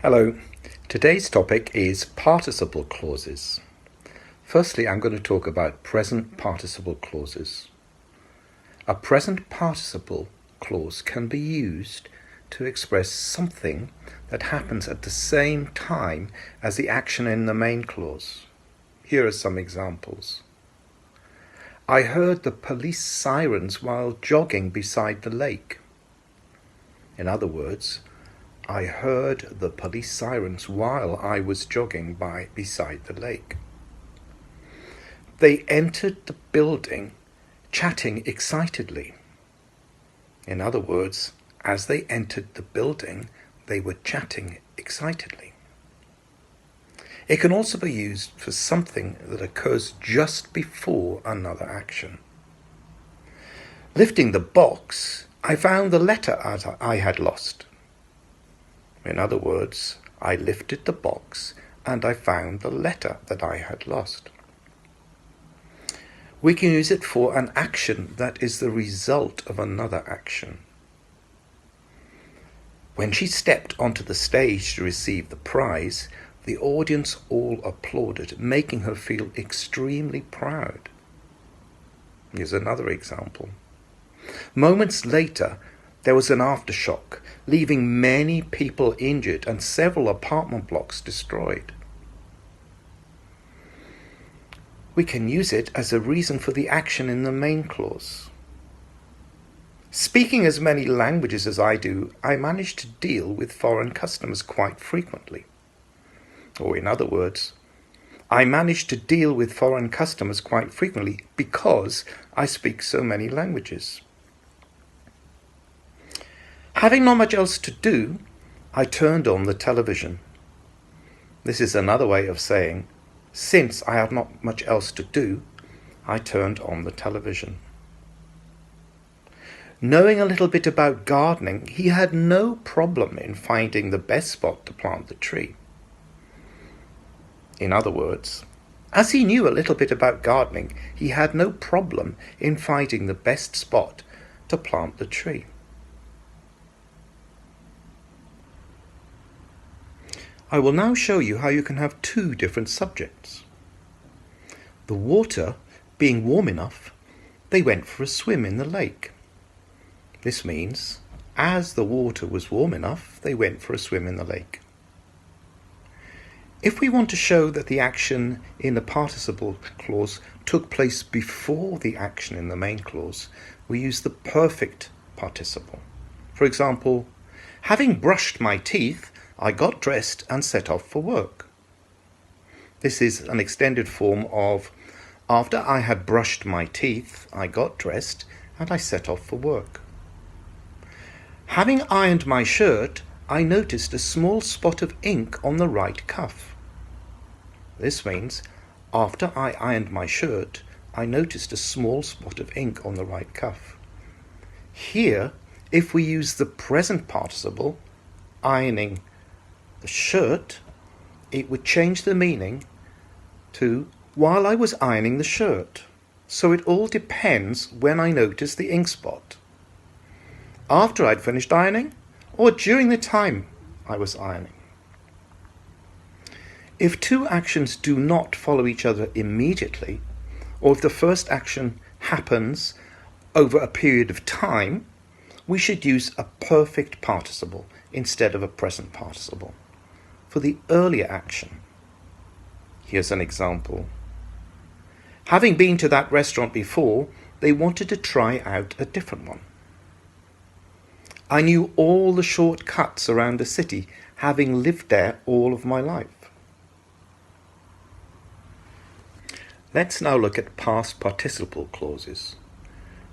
Hello, today's topic is participle clauses. Firstly, I'm going to talk about present participle clauses. A present participle clause can be used to express something that happens at the same time as the action in the main clause. Here are some examples. I heard the police sirens while jogging beside the lake. In other words, I heard the police sirens while I was jogging beside the lake. They entered the building chatting excitedly. In other words, as they entered the building, they were chatting excitedly. It can also be used for something that occurs just before another action. Lifting the box, I found the letter I had lost. In other words, I lifted the box and I found the letter that I had lost. We can use it for an action that is the result of another action. When she stepped onto the stage to receive the prize, the audience all applauded, making her feel extremely proud. Here's another example. Moments later, there was an aftershock, leaving many people injured and several apartment blocks destroyed. We can use it as a reason for the action in the main clause. Speaking as many languages as I do, I manage to deal with foreign customers quite frequently. Or in other words, I manage to deal with foreign customers quite frequently because I speak so many languages. Having not much else to do, I turned on the television. This is another way of saying, since I had not much else to do, I turned on the television. Knowing a little bit about gardening, he had no problem in finding the best spot to plant the tree. In other words, as he knew a little bit about gardening, he had no problem in finding the best spot to plant the tree. I will now show you how you can have two different subjects. The water being warm enough, they went for a swim in the lake. This means, as the water was warm enough, they went for a swim in the lake. If we want to show that the action in the participle clause took place before the action in the main clause, we use the perfect participle. For example, having brushed my teeth, I got dressed and set off for work. This is an extended form of, after I had brushed my teeth, I got dressed and I set off for work. Having ironed my shirt, I noticed a small spot of ink on the right cuff. This means, after I ironed my shirt, I noticed a small spot of ink on the right cuff. Here, if we use the present participle, ironing the shirt, it would change the meaning to while I was ironing the shirt. So it all depends when I noticed the ink spot. After I'd finished ironing or during the time I was ironing. If two actions do not follow each other immediately, or if the first action happens over a period of time, we should use a perfect participle instead of a present participle for the earlier action. Here's an example. Having been to that restaurant before, they wanted to try out a different one. I knew all the shortcuts around the city, having lived there all of my life. Let's now look at past participle clauses.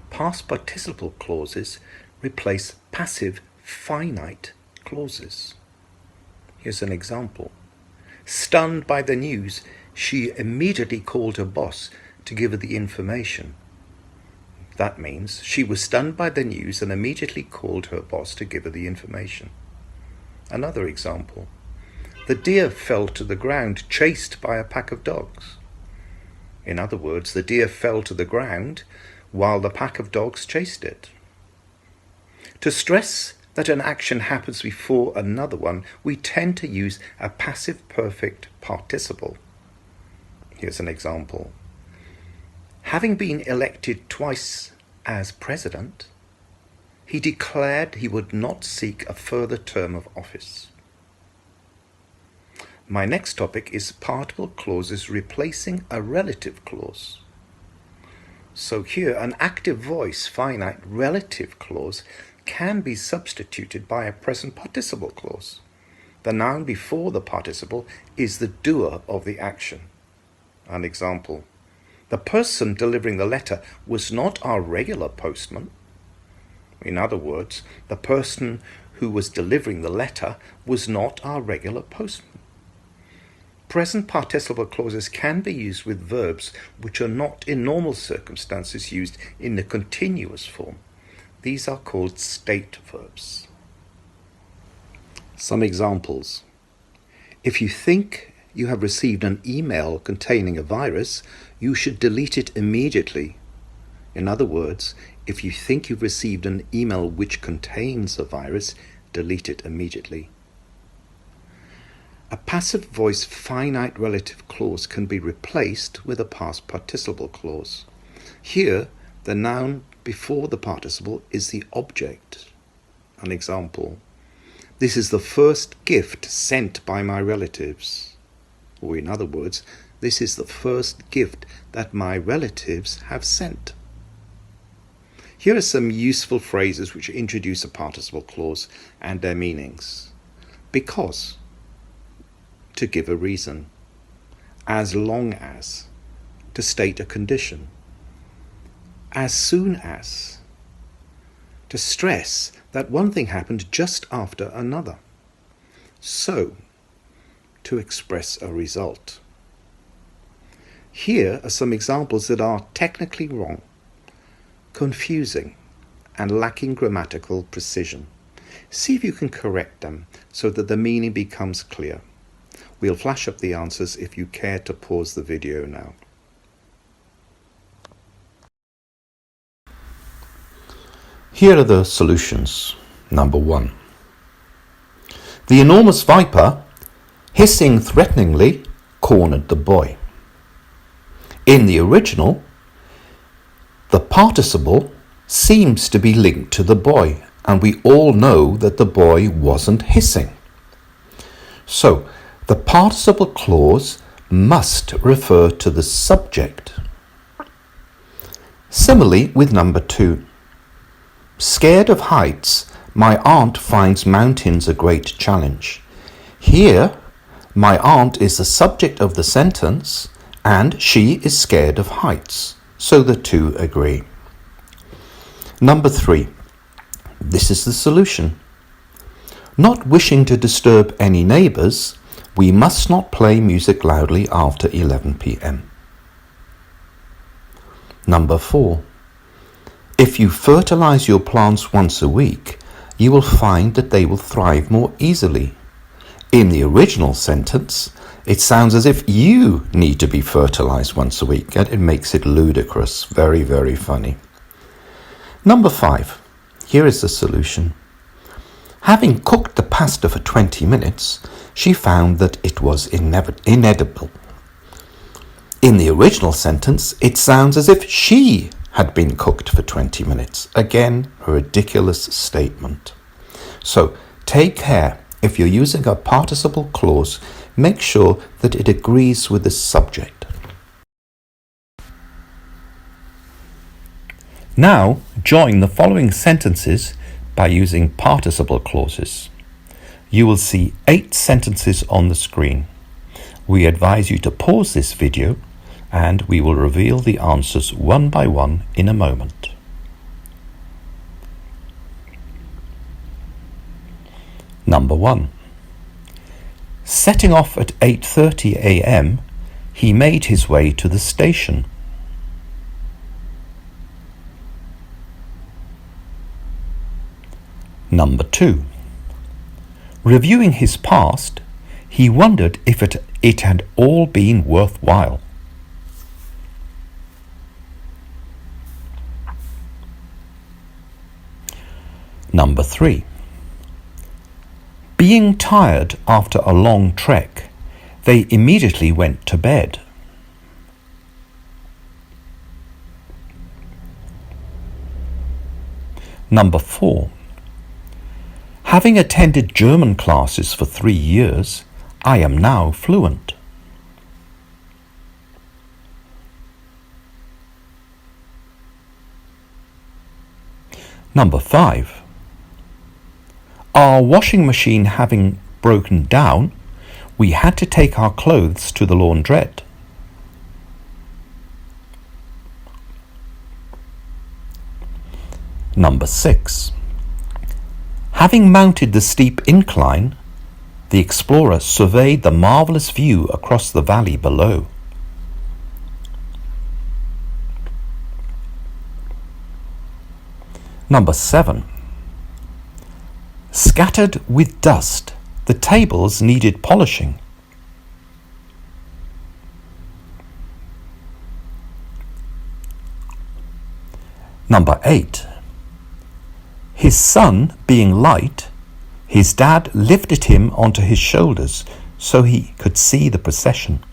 Past participle clauses replace passive finite clauses. Here's an example. Stunned by the news, she immediately called her boss to give her the information. That means she was stunned by the news and immediately called her boss to give her the information. Another example. The deer fell to the ground, chased by a pack of dogs. In other words, the deer fell to the ground while the pack of dogs chased it. To stress that an action happens before another one, we tend to use a passive perfect participle. Here's an example. Having been elected twice as president, he declared he would not seek a further term of office. My next topic is participle clauses replacing a relative clause. So here, an active voice finite relative clause can be substituted by a present participle clause. The noun before the participle is the doer of the action. An example: the person delivering the letter was not our regular postman. In other words, the person who was delivering the letter was not our regular postman. Present participle clauses can be used with verbs which are not in normal circumstances used in the continuous form. These are called state verbs. Some examples. If you think you have received an email containing a virus, you should delete it immediately. In other words, if you think you've received an email which contains a virus, delete it immediately. A passive voice finite relative clause can be replaced with a past participle clause. Here, the noun before the participle is the object. An example: this is the first gift sent by my relatives. Or in other words, this is the first gift that my relatives have sent. Here are some useful phrases which introduce a participle clause and their meanings. Because, to give a reason. As long as, to state a condition. As soon as, to stress that one thing happened just after another. So, to express a result. Here are some examples that are technically wrong, confusing, and lacking grammatical precision. See if you can correct them so that the meaning becomes clear. We'll flash up the answers if you care to pause the video now. Here are the solutions. Number 1. The enormous viper, hissing threateningly, cornered the boy. In the original, the participle seems to be linked to the boy, and we all know that the boy wasn't hissing. So, the participle clause must refer to the subject. Similarly with number 2. Scared of heights, my aunt finds mountains a great challenge. Here, my aunt is the subject of the sentence and she is scared of heights, so the two agree. Number 3. This is the solution. Not wishing to disturb any neighbours, we must not play music loudly after 11 p.m. Number 4. If you fertilize your plants once a week, you will find that they will thrive more easily. In the original sentence, it sounds as if you need to be fertilized once a week, and it makes it ludicrous. Very, very funny. Number 5. Here is the solution. Having cooked the pasta for 20 minutes, she found that it was inedible. In the original sentence, it sounds as if she had been cooked for 20 minutes. Again, a ridiculous statement. So, take care. If you're using a participle clause, make sure that it agrees with the subject. Now, join the following sentences by using participle clauses. You will see 8 sentences on the screen. We advise you to pause this video and we will reveal the answers one by one in a moment. Number 1. Setting off at 8:30 a.m., he made his way to the station. Number 2. Reviewing his past, he wondered if it had all been worthwhile. Number 3. Being tired after a long trek, they immediately went to bed. Number 4. Having attended German classes for 3 years, I am now fluent. Number 5. Our washing machine having broken down, we had to take our clothes to the laundrette. Number 6. Having mounted the steep incline, the explorer surveyed the marvelous view across the valley below. Number 7. Scattered with dust, the tables needed polishing. Number 8. His son being light, his dad lifted him onto his shoulders so he could see the procession.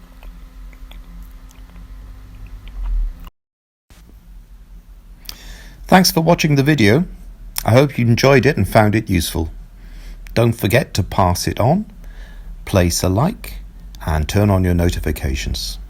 Thanks for watching the video. I hope you enjoyed it and found it useful. Don't forget to pass it on, place a like, and turn on your notifications.